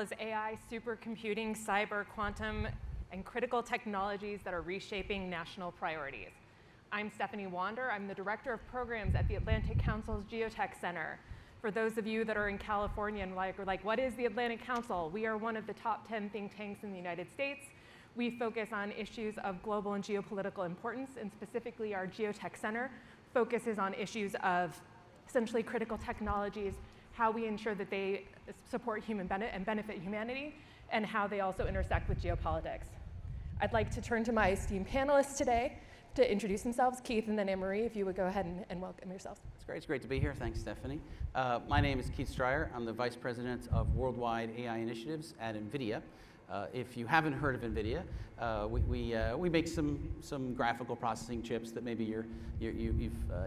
is AI, supercomputing, cyber, quantum, and critical technologies that are reshaping national priorities. I'm Stephanie Wander. I'm the Director of Programs at the Atlantic Council's GeoTech Center. For those of you that are in California and are like, what is the Atlantic Council? We are one of the top 10 think tanks in the United States. We focus on issues of global and geopolitical importance, and specifically our GeoTech Center focuses on issues of essentially critical technologies, how we ensure that they support human and benefit humanity, and how they also intersect with geopolitics. I'd like to turn to my esteemed panelists today to introduce themselves. Keith and then Anne-Marie, if you would go ahead and welcome yourselves. It's great to be here. Thanks, Stephanie. My name is Keith Strier. I'm the Vice President of Worldwide AI Initiatives at NVIDIA. If you haven't heard of NVIDIA, we make some graphical processing chips that maybe you've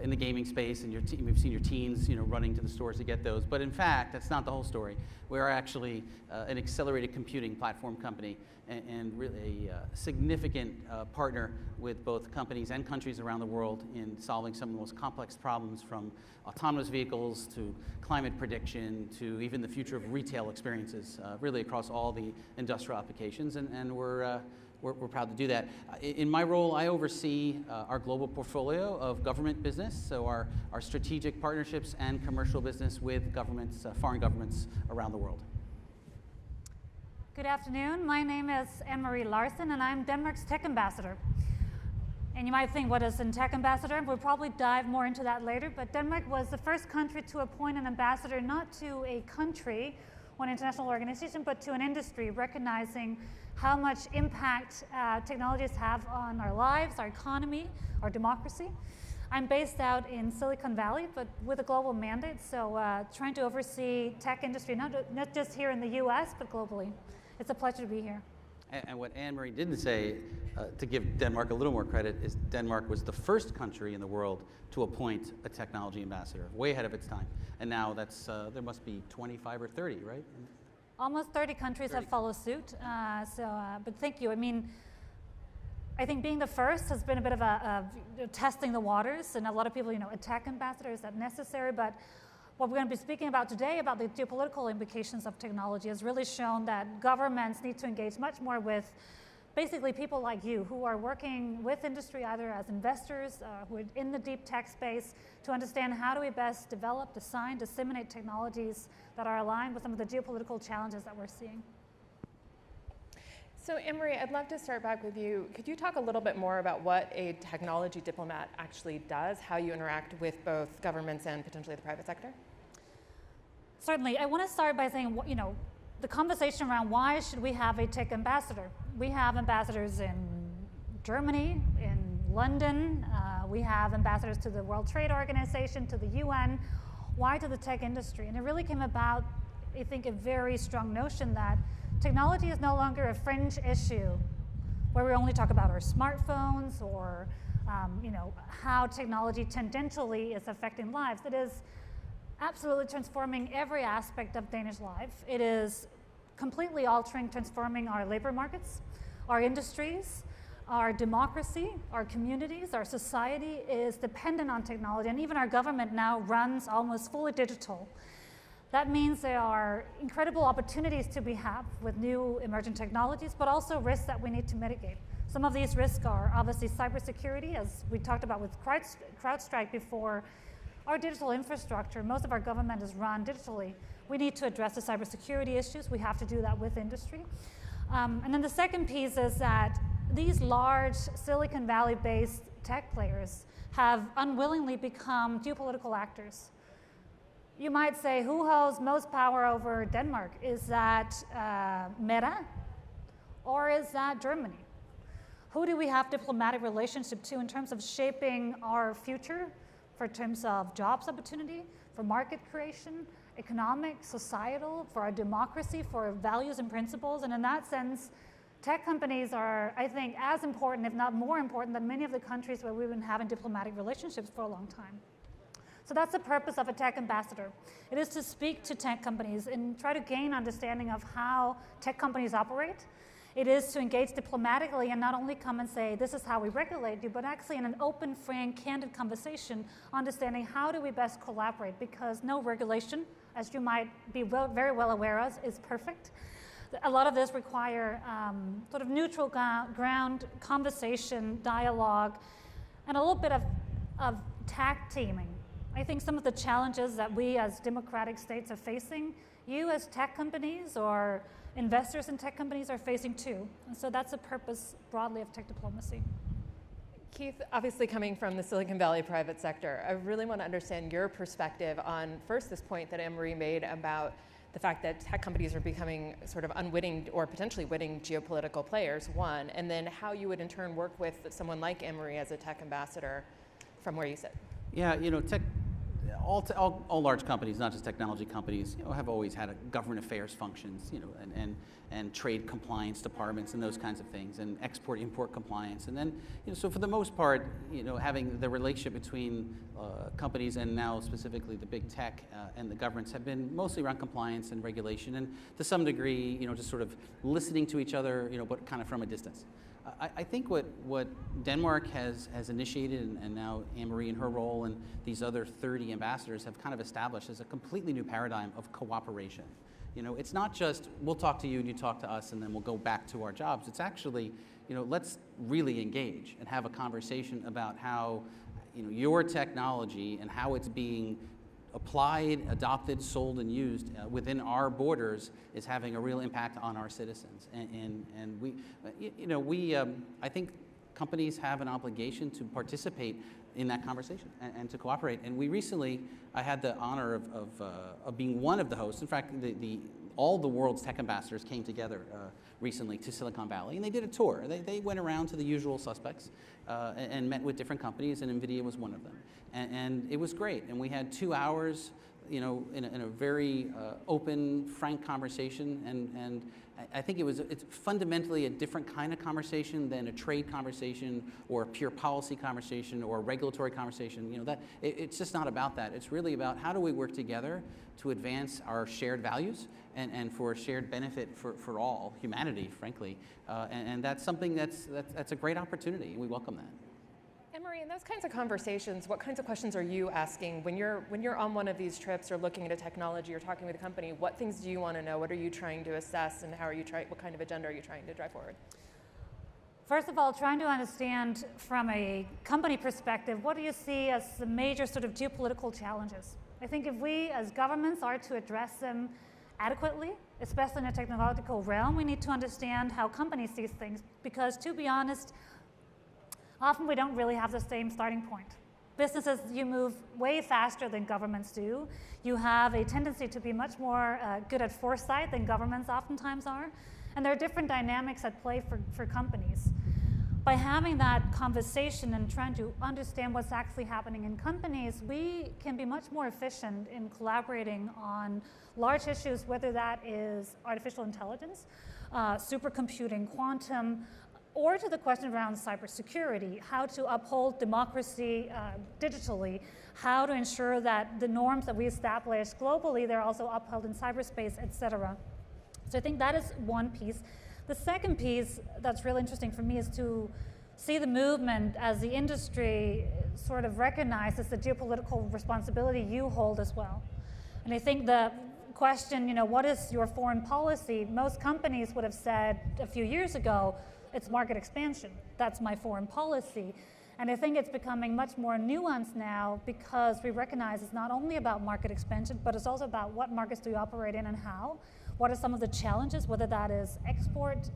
in the gaming space and you've seen your teens running to the stores to get those. But in fact, that's not the whole story. We are actually an accelerated computing platform company and really a significant partner with both companies and countries around the world in solving some of the most complex problems, from autonomous vehicles to climate prediction to even the future of retail experiences, really across all the industrial applications, and we're proud to do that. In my role, I oversee our global portfolio of government business, so our strategic partnerships and commercial business with governments, foreign governments around the world. Good afternoon. My name is Anne-Marie Larsen, and I'm Denmark's Tech Ambassador. And you might think, what is a Tech Ambassador? We'll probably dive more into that later, but Denmark was the first country to appoint an ambassador not to a country or an international organization, but to an industry, recognizing how much impact technologies have on our lives, our economy, our democracy. I'm based out in Silicon Valley, but with a global mandate, so trying to oversee tech industry, not just here in the US, but globally. It's a pleasure to be here. And what Anne-Marie didn't say, to give Denmark a little more credit, is Denmark was the first country in the world to appoint a technology ambassador, way ahead of its time. And now that's there must be 25 or 30, right? Almost 30 countries have followed suit. But thank you. I mean, I think being the first has been a bit of a testing the waters, and a lot of people, a tech ambassador, is that necessary? But what we're going to be speaking about today, about the geopolitical implications of technology, has really shown that governments need to engage much more with basically people like you who are working with industry, either as investors who are in the deep tech space, to understand how do we best develop, design, disseminate technologies that are aligned with some of the geopolitical challenges that we're seeing. So Anne-Marie, I'd love to start back with you. Could you talk a little bit more about what a technology diplomat actually does, how you interact with both governments and potentially the private sector? Certainly. I want to start by saying, the conversation around why should we have a tech ambassador? We have ambassadors in Germany, in London. We have ambassadors to the World Trade Organization, to the UN. Why to the tech industry? And it really came about, I think, a very strong notion that technology is no longer a fringe issue where we only talk about our smartphones or how technology tendentially is affecting lives. It is absolutely transforming every aspect of Danish life. It is completely altering, transforming our labor markets, our industries, our democracy, our communities, our society is dependent on technology, and even our government now runs almost fully digital. That means there are incredible opportunities to be had with new emerging technologies, but also risks that we need to mitigate. Some of these risks are obviously cybersecurity, as we talked about with CrowdStrike before. Our digital infrastructure, most of our government is run digitally. We need to address the cybersecurity issues. We have to do that with industry. And then the second piece is that these large Silicon Valley-based tech players have unwillingly become geopolitical actors. You might say, who holds most power over Denmark? Is that Meta, or is that Germany? Who do we have diplomatic relationship to in terms of shaping our future, for terms of jobs opportunity, for market creation, economic, societal, for our democracy, for values and principles? And in that sense, tech companies are, I think, as important, if not more important, than many of the countries where we've been having diplomatic relationships for a long time. So that's the purpose of a tech ambassador. It is to speak to tech companies and try to gain understanding of how tech companies operate. It is to engage diplomatically and not only come and say, this is how we regulate you, but actually in an open, frank, candid conversation, understanding how do we best collaborate, because no regulation, as you might be very well aware of, is perfect. a lot of this require sort of neutral ground, conversation, dialogue, and a little bit of tag teaming. I think some of the challenges that we as democratic states are facing, you as tech companies or investors in tech companies are facing too. And so that's the purpose broadly of tech diplomacy. Keith, obviously coming from the Silicon Valley private sector, I really want to understand your perspective on first this point that Anne-Marie made about the fact that tech companies are becoming sort of unwitting or potentially witting geopolitical players, one, and then how you would in turn work with someone like Anne-Marie as a tech ambassador from where you sit. Yeah, you know, all large companies, not just technology companies, you know, have always had a government affairs functions, you know, and trade compliance departments and those kinds of things, and export-import compliance. And then, you know, so for the most part, you know, having the relationship between companies and now specifically the big tech and the governments have been mostly around compliance and regulation, and to some degree, you know, just sort of listening to each other, you know, but kind of from a distance. I think what Denmark has initiated, and now Anne-Marie in her role and these other 30 ambassadors have kind of established is a completely new paradigm of cooperation. You know, it's not just we'll talk to you and you talk to us and then we'll go back to our jobs. It's actually, you know, let's really engage and have a conversation about how, you know, your technology and how it's being applied, adopted, sold, and used within our borders is having a real impact on our citizens. And we, you know, I think companies have an obligation to participate in that conversation and to cooperate. And we recently, I had the honor of being one of the hosts. In fact, all the world's tech ambassadors came together recently to Silicon Valley, and they did a tour. They went around to the usual suspects and met with different companies, and NVIDIA was one of them. And it was great, and we had 2 hours, you know, in a very open, frank conversation, and I think it's fundamentally a different kind of conversation than a trade conversation or a pure policy conversation or a regulatory conversation. You know, it's just not about that. It's really about how do we work together to advance our shared values and for a shared benefit for all humanity, frankly. And that's something that's a great opportunity. We welcome that. Anne-Marie, in those kinds of conversations, what kinds of questions are you asking when you're on one of these trips or looking at a technology or talking with a company? What things do you want to know? What are you trying to assess, and what kind of agenda are you trying to drive forward? First of all, trying to understand from a company perspective, what do you see as the major sort of geopolitical challenges? I think if we as governments are to address them adequately, especially in a technological realm, we need to understand how companies see things, because to be honest, often we don't really have the same starting point. Businesses, you move way faster than governments do. You have a tendency to be much more good at foresight than governments oftentimes are. And there are different dynamics at play for companies. By having that conversation and trying to understand what's actually happening in companies, we can be much more efficient in collaborating on large issues, whether that is artificial intelligence, supercomputing, quantum, or to the question around cybersecurity, how to uphold democracy digitally, how to ensure that the norms that we establish globally, they're also upheld in cyberspace, et cetera. So I think that is one piece. The second piece that's really interesting for me is to see the movement as the industry sort of recognizes the geopolitical responsibility you hold as well. And I think the question, you know, what is your foreign policy? Most companies would have said a few years ago, it's market expansion. That's my foreign policy. And I think it's becoming much more nuanced now because we recognize it's not only about market expansion, but it's also about what markets do you operate in and how. What are some of the challenges, whether that is export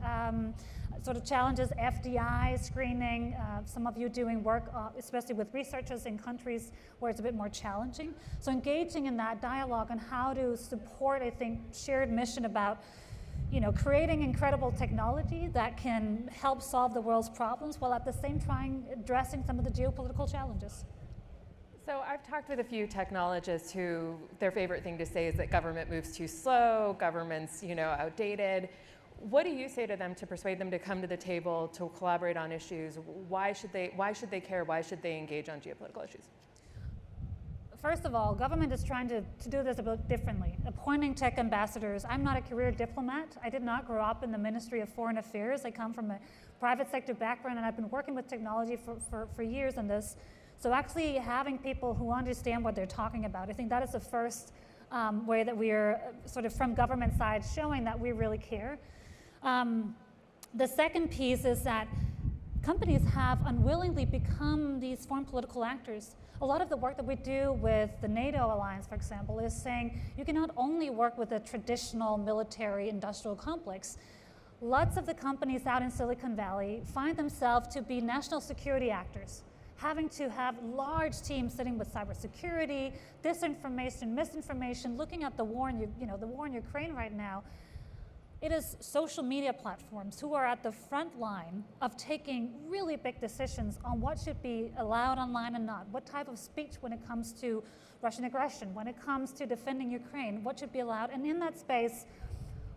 sort of challenges, FDI screening, some of you doing work, especially with researchers in countries where it's a bit more challenging. So engaging in that dialogue on how to support, I think, shared mission about, you know, creating incredible technology that can help solve the world's problems while at the same time addressing some of the geopolitical challenges. So I've talked with a few technologists who their favorite thing to say is that government moves too slow, government's, you know, outdated. What do you say to them to persuade them to come to the table to collaborate on issues? Why should they care? Why should they engage on geopolitical issues? First of all, government is trying to do this a bit differently. Appointing tech ambassadors. I'm not a career diplomat. I did not grow up in the Ministry of Foreign Affairs. I come from a private sector background, and I've been working with technology for years on this. So actually having people who understand what they're talking about, I think that is the first way that we are sort of from government side showing that we really care. The second piece is that companies have unwillingly become these foreign political actors. A lot of the work that we do with the NATO alliance, for example, is saying you can not only work with a traditional military industrial complex. Lots of the companies out in Silicon Valley find themselves to be national security actors, having to have large teams sitting with cybersecurity, disinformation, misinformation, looking at the war in, the war in Ukraine right now. It is social media platforms who are at the front line of taking really big decisions on what should be allowed online and not, what type of speech when it comes to Russian aggression, when it comes to defending Ukraine, what should be allowed. And in that space,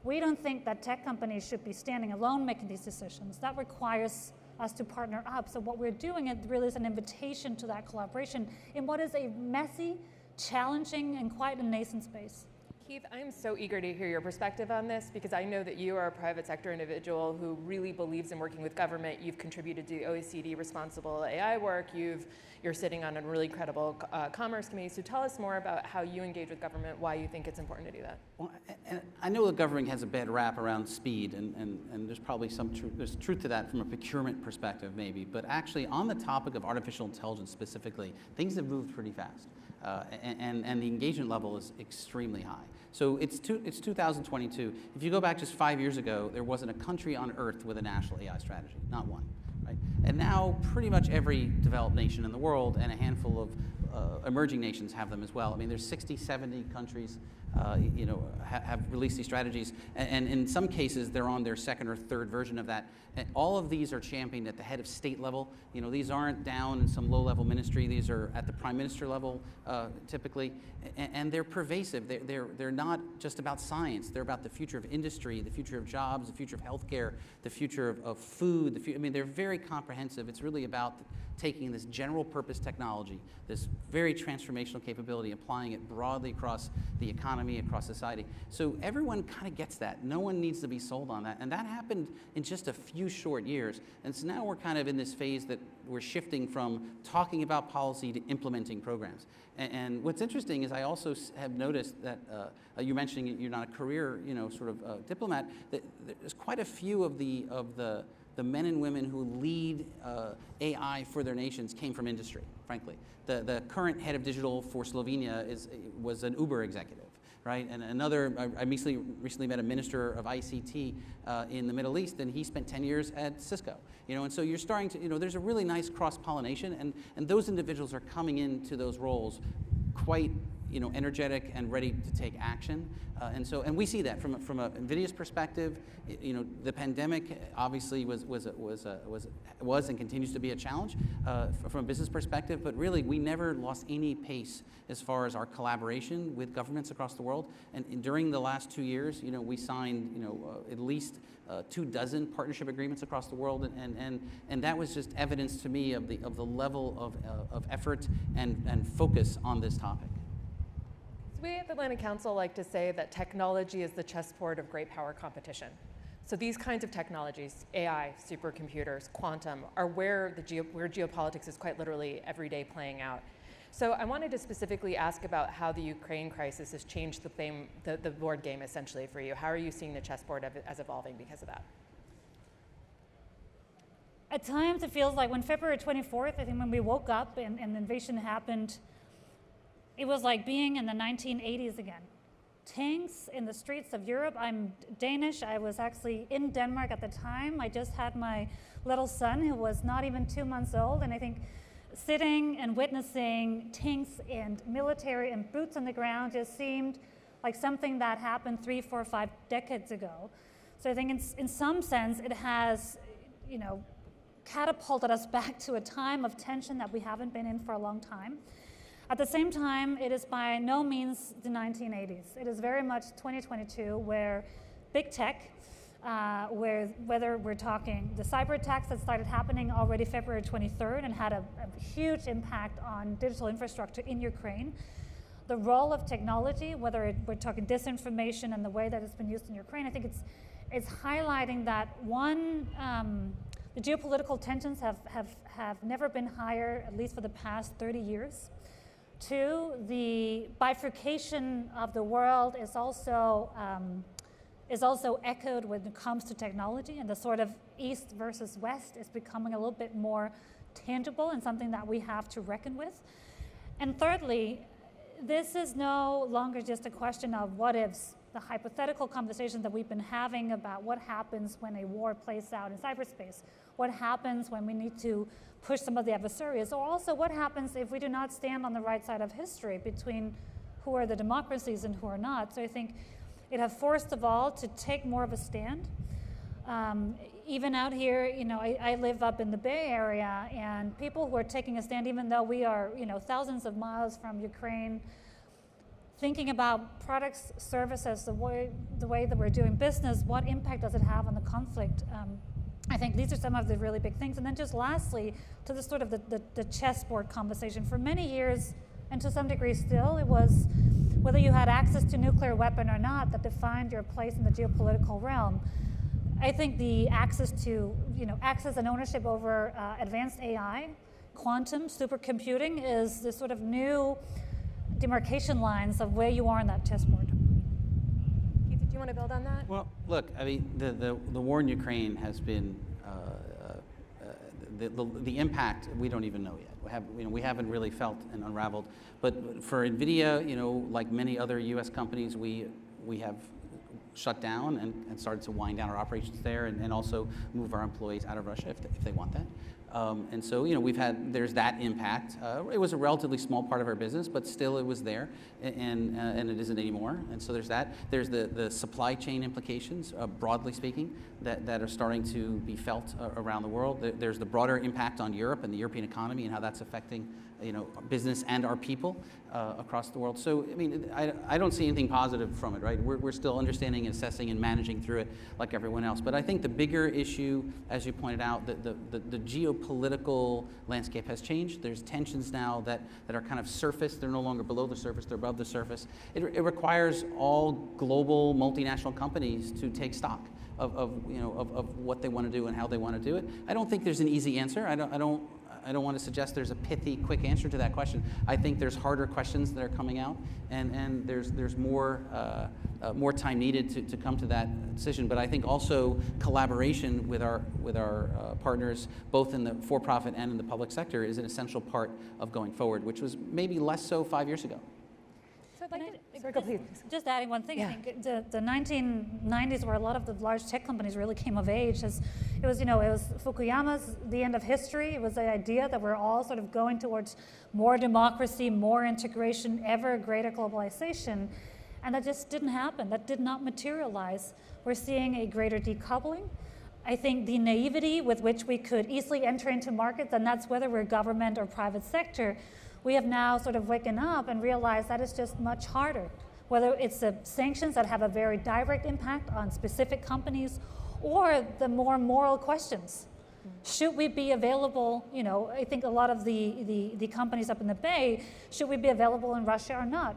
we don't think that tech companies should be standing alone making these decisions. That requires us to partner up. So what we're doing, it really is an invitation to that collaboration in what is a messy, challenging, and quite a nascent space. Keith, I'm so eager to hear your perspective on this because I know that you are a private sector individual who really believes in working with government. You've contributed to OECD responsible AI work. You're sitting on a really credible commerce committee. So tell us more about how you engage with government, why you think it's important to do that. Well, and I know the government has a bad rap around speed, and there's probably there's truth to that from a procurement perspective maybe, but actually on the topic of artificial intelligence specifically, things have moved pretty fast. And the engagement level is extremely high. So it's 2022. If you go back just 5 years ago, there wasn't a country on earth with a national AI strategy, not one, right? And now pretty much every developed nation in the world and a handful of emerging nations have them as well. I mean, there's 60, 70 countries have released these strategies, and in some cases they're on their second or third version of that. And all of these are championed at the head of state level. These aren't down in some low-level ministry. These are at the prime minister level, typically, and they're pervasive. They're not just about science. They're about the future of industry, the future of jobs, the future of healthcare, the future of food. I mean, they're very comprehensive. It's really about taking this general purpose technology, this very transformational capability, applying it broadly across the economy, across society. So everyone kind of gets that. No one needs to be sold on that. And that happened in just a few short years. And so now we're kind of in this phase that we're shifting from talking about policy to implementing programs. And what's interesting is I also have noticed that you're mentioning you're not a career, diplomat, that there's quite a few of the men and women who lead AI for their nations came from industry, frankly. The current head of digital for Slovenia was an Uber executive, right? And I recently met a minister of ICT in the Middle East, and he spent 10 years at Cisco. And so you're starting to, there's a really nice cross-pollination, and those individuals are coming into those roles quite energetic and ready to take action. And we see that from NVIDIA's perspective. The pandemic obviously was and continues to be a challenge from a business perspective, but really we never lost any pace as far as our collaboration with governments across the world. And during the last 2 years, we signed at least 24 partnership agreements across the world, and that was just evidence to me of the level of effort and focus on this topic. We at the Atlantic Council like to say that technology is the chessboard of great power competition. So these kinds of technologies, AI, supercomputers, quantum, are where geopolitics is quite literally every day playing out. So I wanted to specifically ask about how the Ukraine crisis has changed the board game essentially for you. How are you seeing the chessboard as evolving because of that? At times it feels like when February 24th, I think when we woke up and the invasion happened, it was like being in the 1980s again. Tanks in the streets of Europe. I'm Danish. I was actually in Denmark at the time. I just had my little son who was not even 2 months old. And I think sitting and witnessing tanks and military and boots on the ground just seemed like something that happened 3, 4, 5 decades ago. So I think in some sense it has, catapulted us back to a time of tension that we haven't been in for a long time. At the same time, it is by no means the 1980s. It is very much 2022, where big tech, whether we're talking the cyber attacks that started happening already February 23rd and had a huge impact on digital infrastructure in Ukraine, the role of technology, whether we're talking disinformation and the way that it's been used in Ukraine, I think it's highlighting that one, the geopolitical tensions have never been higher, at least for the past 30 years. Two, the bifurcation of the world is also echoed when it comes to technology, and the sort of East versus West is becoming a little bit more tangible and something that we have to reckon with. And thirdly, this is no longer just a question of what ifs, the hypothetical conversations that we've been having about what happens when a war plays out in cyberspace, what happens when we need to push some of the adversaries, or also what happens if we do not stand on the right side of history between who are the democracies and who are not. So I think it has forced us all to take more of a stand. Even out here, you know, I live up in the Bay Area, and people who are taking a stand, even though we are, you know, thousands of miles from Ukraine, thinking about products, services, the way that we're doing business, what impact does it have on the conflict? I think these are some of the really big things. And then just lastly, to the sort of the chessboard conversation. For many years, and to some degree still, it was whether you had access to nuclear weapon or not that defined your place in the geopolitical realm. I think the access to, you know, access and ownership over advanced AI, quantum, supercomputing is the sort of new demarcation lines of where you are in that chessboard. Keith, did you want to build on that? Well, look, I mean, the war in Ukraine has been, the impact we don't even know yet. We haven't really felt and unraveled. But for NVIDIA, you know, like many other U.S. companies, we have shut down and started to wind down our operations there, and also move our employees out of Russia if they want that. And so, you know, there's that impact. It was a relatively small part of our business, but still it was there, and it isn't anymore. And so there's that. There's the supply chain implications, broadly speaking, that are starting to be felt around the world. There's the broader impact on Europe and the European economy and how that's affecting, you know, business and our people across the world. So, I mean, I don't see anything positive from it, right? We're still understanding, assessing, and managing through it like everyone else. But I think the bigger issue, as you pointed out, the geopolitical landscape has changed. There's tensions now that are kind of surface. They're no longer below the surface, they're above the surface. It requires all global multinational companies to take stock of what they want to do and how they want to do it. I don't think there's an easy answer. I don't want to suggest there's a pithy, quick answer to that question. I think there's harder questions that are coming out, and there's more time needed to come to that decision. But I think also collaboration with our partners, both in the for-profit and in the public sector, is an essential part of going forward, which was maybe less so 5 years ago. So I'd like to, just adding one thing, yeah. I think the 1990s, where a lot of the large tech companies really came of age, it was Fukuyama's The End of History. It was the idea that we're all sort of going towards more democracy, more integration, ever greater globalization, and that just didn't happen. That did not materialize. We're seeing a greater decoupling. I think the naivety with which we could easily enter into markets, and that's whether we're government or private sector, we have now sort of waken up and realized that is just much harder. Whether it's the sanctions that have a very direct impact on specific companies, or the more moral questions. Should we be available, you know, I think a lot of the companies up in the Bay, should we be available in Russia or not?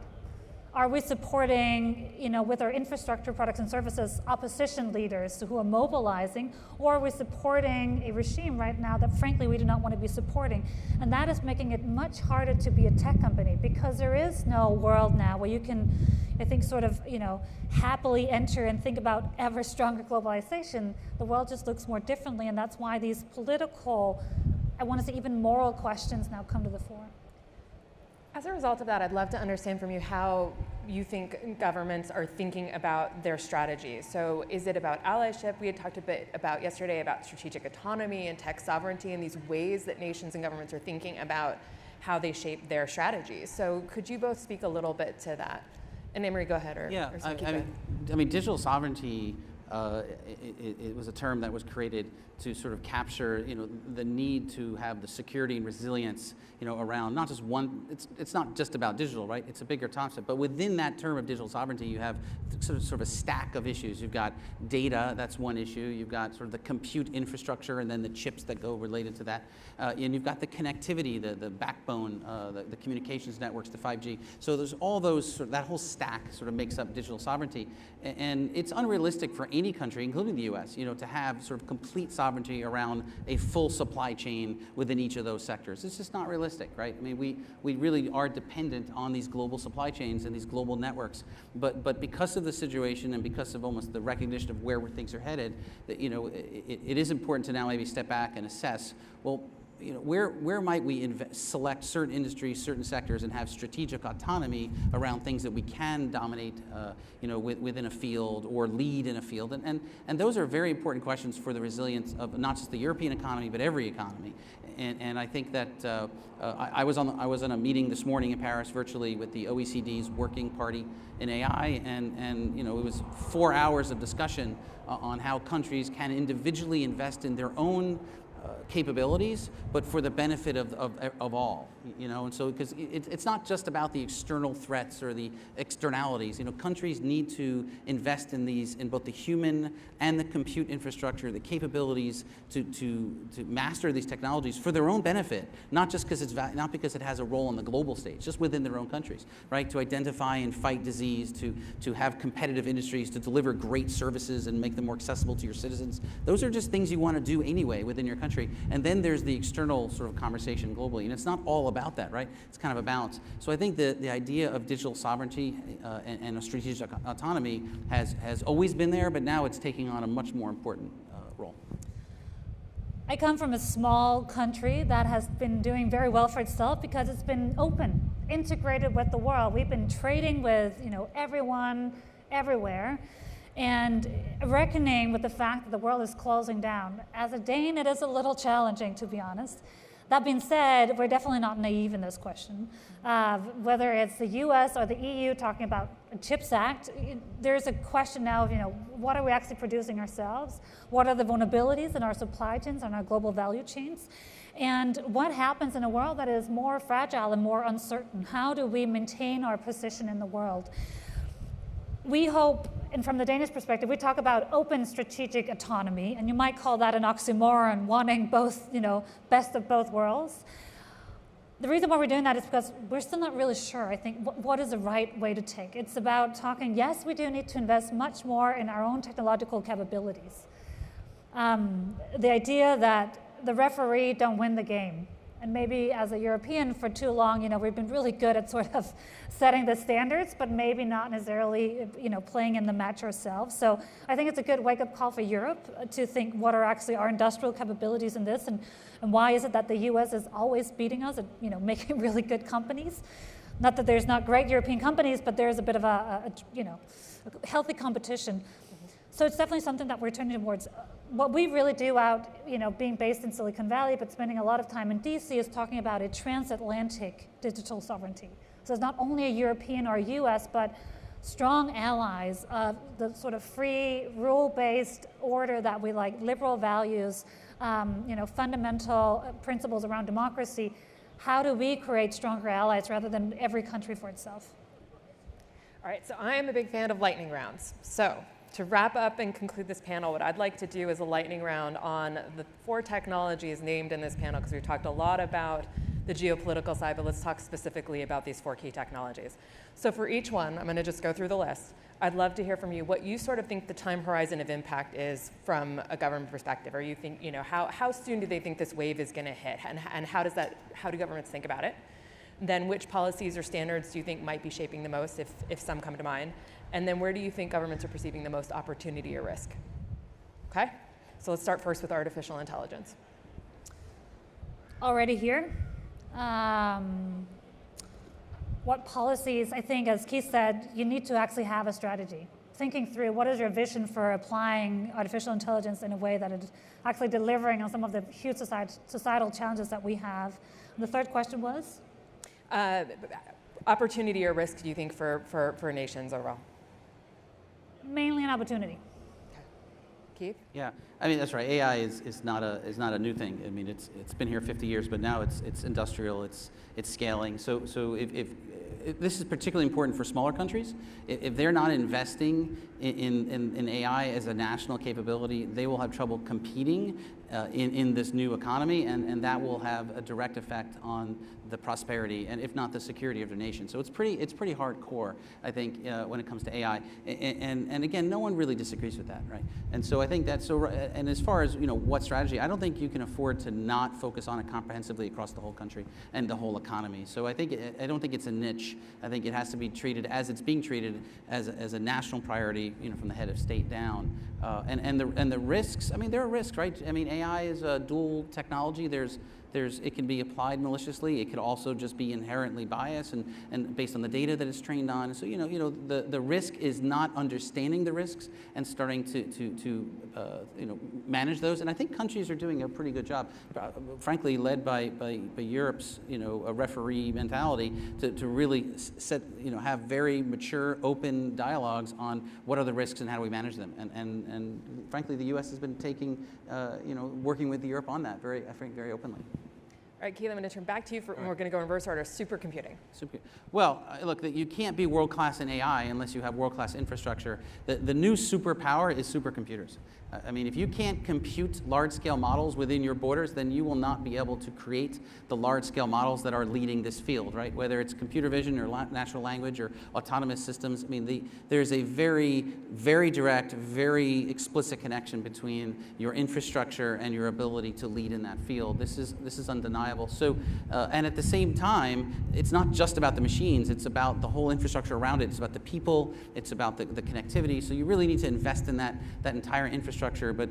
Are we supporting, you know, with our infrastructure products and services, opposition leaders who are mobilizing, or are we supporting a regime right now that frankly we do not want to be supporting? And that is making it much harder to be a tech company, because there is no world now where you can, I think, sort of, you know, happily enter and think about ever stronger globalization. The world just looks more differently, and that's why these political, I want to say even moral questions now come to the fore. As a result of that, I'd love to understand from you how you think governments are thinking about their strategies. So is it about allyship? We had talked a bit about yesterday about strategic autonomy and tech sovereignty and these ways that nations and governments are thinking about how they shape their strategies. So could you both speak a little bit to that? And Emery, go ahead. I mean, digital sovereignty, it was a term that was created to sort of capture, you know, the need to have the security and resilience, you know, around not just one. It's not just about digital, right? It's a bigger concept. But within that term of digital sovereignty, you have sort of a stack of issues. You've got data, that's one issue. You've got sort of the compute infrastructure, and then the chips that go related to that. And you've got the connectivity, the backbone, the communications networks, the 5G. So there's all those. That whole stack sort of makes up digital sovereignty, and it's unrealistic for any country, including the US, to have sort of complete sovereignty around a full supply chain within each of those sectors. It's just not realistic, right? I mean, we really are dependent on these global supply chains and these global networks, but because of the situation and because of almost the recognition of where things are headed, that, it is important to now maybe step back and assess, well, where might we select certain industries, certain sectors, and have strategic autonomy around things that we can dominate, within a field or lead in a field, and those are very important questions for the resilience of not just the European economy but every economy. And I think that I was on a meeting this morning in Paris virtually with the OECD's working party in AI, and it was 4 hours of discussion on how countries can individually invest in their own capabilities, but for the benefit of all, and so because it's not just about the external threats or the externalities. Countries need to invest in these, in both the human and the compute infrastructure, the capabilities to master these technologies for their own benefit, not just because not because it has a role on the global stage, just within their own countries, right? To identify and fight disease, to have competitive industries, to deliver great services and make them more accessible to your citizens. Those are just things you want to do anyway within your country. And then there's the external sort of conversation globally, and it's not all about that, right? It's kind of a balance. So I think the idea of digital sovereignty and a strategic autonomy has always been there, but now it's taking on a much more important role. I come from a small country that has been doing very well for itself because it's been open, integrated with the world. We've been trading with everyone, everywhere, and reckoning with the fact that the world is closing down. As a Dane, it is a little challenging, to be honest. That being said, we're definitely not naive in this question. Whether it's the US or the EU talking about a CHIPS Act, there's a question now of, what are we actually producing ourselves? What are the vulnerabilities in our supply chains and our global value chains? And what happens in a world that is more fragile and more uncertain? How do we maintain our position in the world? We hope, and from the Danish perspective, we talk about open strategic autonomy, and you might call that an oxymoron, wanting both, best of both worlds. The reason why we're doing that is because we're still not really sure, I think, what is the right way to take. It's about talking, yes, we do need to invest much more in our own technological capabilities. The idea that the referee don't win the game. And maybe as a European for too long, we've been really good at sort of setting the standards, but maybe not necessarily, playing in the match ourselves. So I think it's a good wake-up call for Europe to think what are actually our industrial capabilities in this, and why is it that the US is always beating us at, making really good companies. Not that there's not great European companies, but there's a bit of a healthy competition. So it's definitely something that we're turning towards. What we really do out, being based in Silicon Valley, but spending a lot of time in DC, is talking about a transatlantic digital sovereignty. So it's not only a European or a US, but strong allies of the sort of free, rule-based order that we like, liberal values, fundamental principles around democracy. How do we create stronger allies rather than every country for itself? All right, so I am a big fan of lightning rounds. So to wrap up and conclude this panel, what I'd like to do is a lightning round on the 4 technologies named in this panel, because we've talked a lot about the geopolitical side, but let's talk specifically about these 4 key technologies. So for each one, I'm going to just go through the list. I'd love to hear from you what you sort of think the time horizon of impact is from a government perspective. Or you think, how soon do they think this wave is going to hit, and how do governments think about it? Then which policies or standards do you think might be shaping the most, if some come to mind? And then where do you think governments are perceiving the most opportunity or risk? Okay, so let's start first with artificial intelligence. Already here. What policies, I think, as Keith said, you need to actually have a strategy. Thinking through what is your vision for applying artificial intelligence in a way that is actually delivering on some of the huge societal challenges that we have. The third question was? Opportunity or risk, do you think, for nations overall? Mainly an opportunity. Keith? Yeah, I mean, that's right. AI is not a new thing. I mean, it's been here 50 years, but now it's industrial, it's scaling. So if this is particularly important for smaller countries. If they're not investing in AI as a national capability, they will have trouble competing in this new economy, and that will have a direct effect on the prosperity and if not the security of the nation. So it's pretty hardcore, I think, when it comes to AI. And again, no one really disagrees with that, right? And so I think that's so. And as far as what strategy, I don't think you can afford to not focus on it comprehensively across the whole country and the whole economy. So I don't think it's a niche. I think it has to be treated as it's being treated as a national priority, from the head of state down. And the risks. I mean, there are risks, right? I mean, AI is a dual technology. It can be applied maliciously. It could also just be inherently biased and based on the data that it's trained on. So the risk is not understanding the risks and starting to manage those. And I think countries are doing a pretty good job, frankly, led by Europe's a referee mentality to really have very mature, open dialogues on what are the risks and how do we manage them. And frankly, the U.S. has been working with Europe on that I think very openly. All right, Keith, I'm going to turn back to you, and we're going to go in reverse order. Supercomputing. Well, look, you can't be world-class in AI unless you have world-class infrastructure. The new superpower is supercomputers. I mean, if you can't compute large-scale models within your borders, then you will not be able to create the large-scale models that are leading this field, right? Whether it's computer vision or natural language or autonomous systems. I mean, there's a very, very direct, very explicit connection between your infrastructure and your ability to lead in that field. This is undeniable. So, and at the same time, it's not just about the machines. It's about the whole infrastructure around it. It's about the people. It's about the connectivity. So you really need to invest in that entire infrastructure. But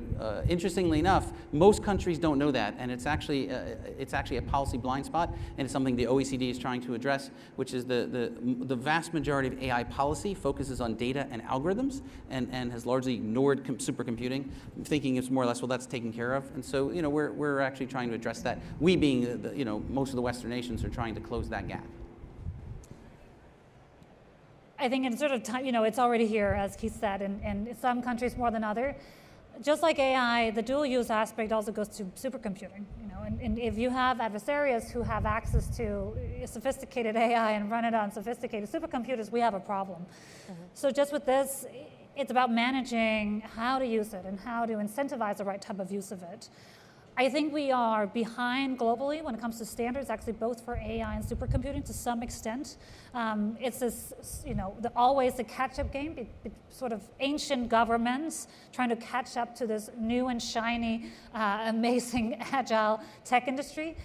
interestingly enough, most countries don't know that, and it's actually a policy blind spot, and it's something the OECD is trying to address, which is the vast majority of AI policy focuses on data and algorithms, and has largely ignored supercomputing, thinking it's more or less, well, that's taken care of. And so we're actually trying to address that. We being most of the Western nations are trying to close that gap. I think in sort of time, it's already here, as Keith said, and in some countries more than others. Just like AI, the dual use aspect also goes to supercomputing. And if you have adversaries who have access to sophisticated AI and run it on sophisticated supercomputers, we have a problem. Mm-hmm. So just with this, it's about managing how to use it and how to incentivize the right type of use of it. I think we are behind globally when it comes to standards, actually both for AI and supercomputing to some extent. It's this, always the catch-up game, sort of ancient governments trying to catch up to this new and shiny, amazing, agile tech industry.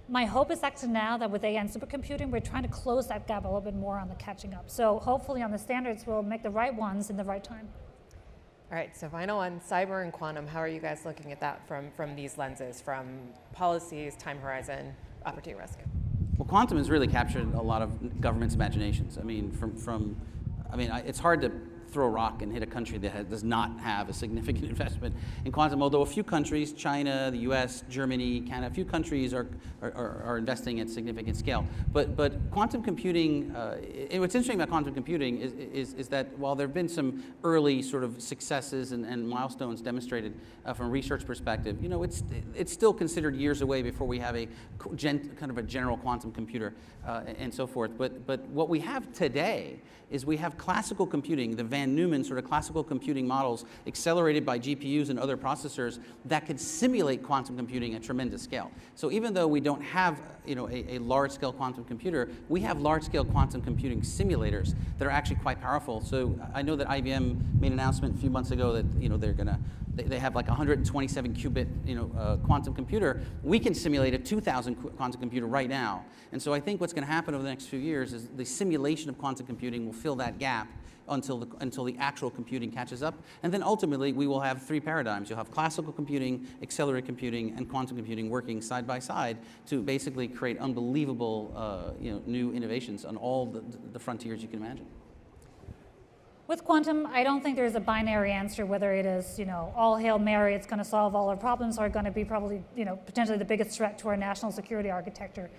My hope is actually now that with AI and supercomputing, we're trying to close that gap a little bit more on the catching up. So hopefully on the standards, we'll make the right ones in the right time. All right, so final one, cyber and quantum. How are you guys looking at that from these lenses, from policies, time horizon, opportunity risk? Well, quantum has really captured a lot of governments' imaginations. I mean, it's hard to throw a rock and hit a country that does not have a significant investment in quantum, although a few countries, China, the US, Germany, Canada, a few countries are investing at significant scale. But quantum computing, what's interesting about quantum computing is that while there have been some early sort of successes and milestones demonstrated from a research perspective, it's still considered years away before we have a kind of a general quantum computer and so forth. But what we have today is we have classical computing, the Van Neumann sort of classical computing models accelerated by GPUs and other processors that could simulate quantum computing at tremendous scale. So even though we don't have a large-scale quantum computer, we have large-scale quantum computing simulators that are actually quite powerful. So I know that IBM made an announcement a few months ago that they have like 127 qubit quantum computer. We can simulate a 2,000 quantum computer right now. And so I think what's going to happen over the next few years is the simulation of quantum computing will fill that gap until the actual computing catches up. And then ultimately, we will have three paradigms. You'll have classical computing, accelerated computing, and quantum computing working side by side to basically create unbelievable new innovations on all the frontiers you can imagine. With quantum, I don't think there's a binary answer whether it is, all Hail Mary, it's going to solve all our problems, or going to be probably, potentially the biggest threat to our national security architecture.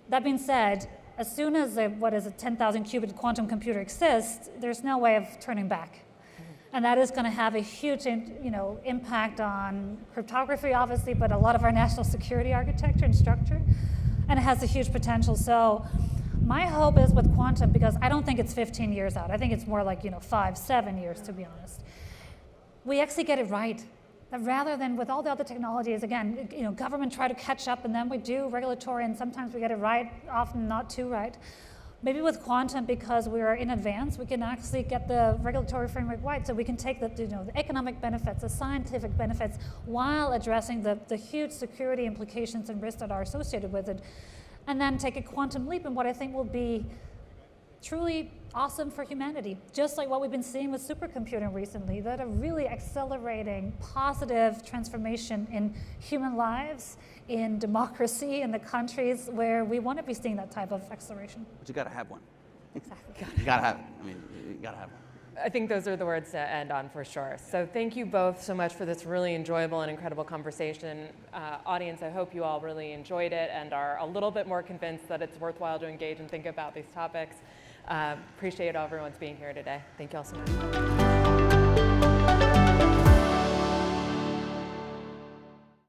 That being said, as soon as a 10,000 qubit quantum computer exists, there's no way of turning back. Mm-hmm. And that is going to have a huge, impact on cryptography, obviously, but a lot of our national security architecture and structure. And it has a huge potential. So my hope is with quantum, because I don't think it's 15 years out. I think it's more like, 5, 7 years, to be honest. We actually get it right. That rather than with all the other technologies, again, government try to catch up, and then we do regulatory, and sometimes we get it right, often not too right. Maybe with quantum, because we are in advance, we can actually get the regulatory framework right, so we can take the economic benefits, the scientific benefits, while addressing the huge security implications and risks that are associated with it, and then take a quantum leap in what I think will be truly awesome for humanity, just like what we've been seeing with supercomputing recently, that are really accelerating positive transformation in human lives, in democracy, in the countries where we want to be seeing that type of acceleration. But you got to have one. Exactly. You got to have it. I mean, you got to have one. I think those are the words to end on for sure. So thank you both so much for this really enjoyable and incredible conversation. Audience, I hope you all really enjoyed it and are a little bit more convinced that it's worthwhile to engage and think about these topics. Appreciate everyone's being here today. Thank you all so much.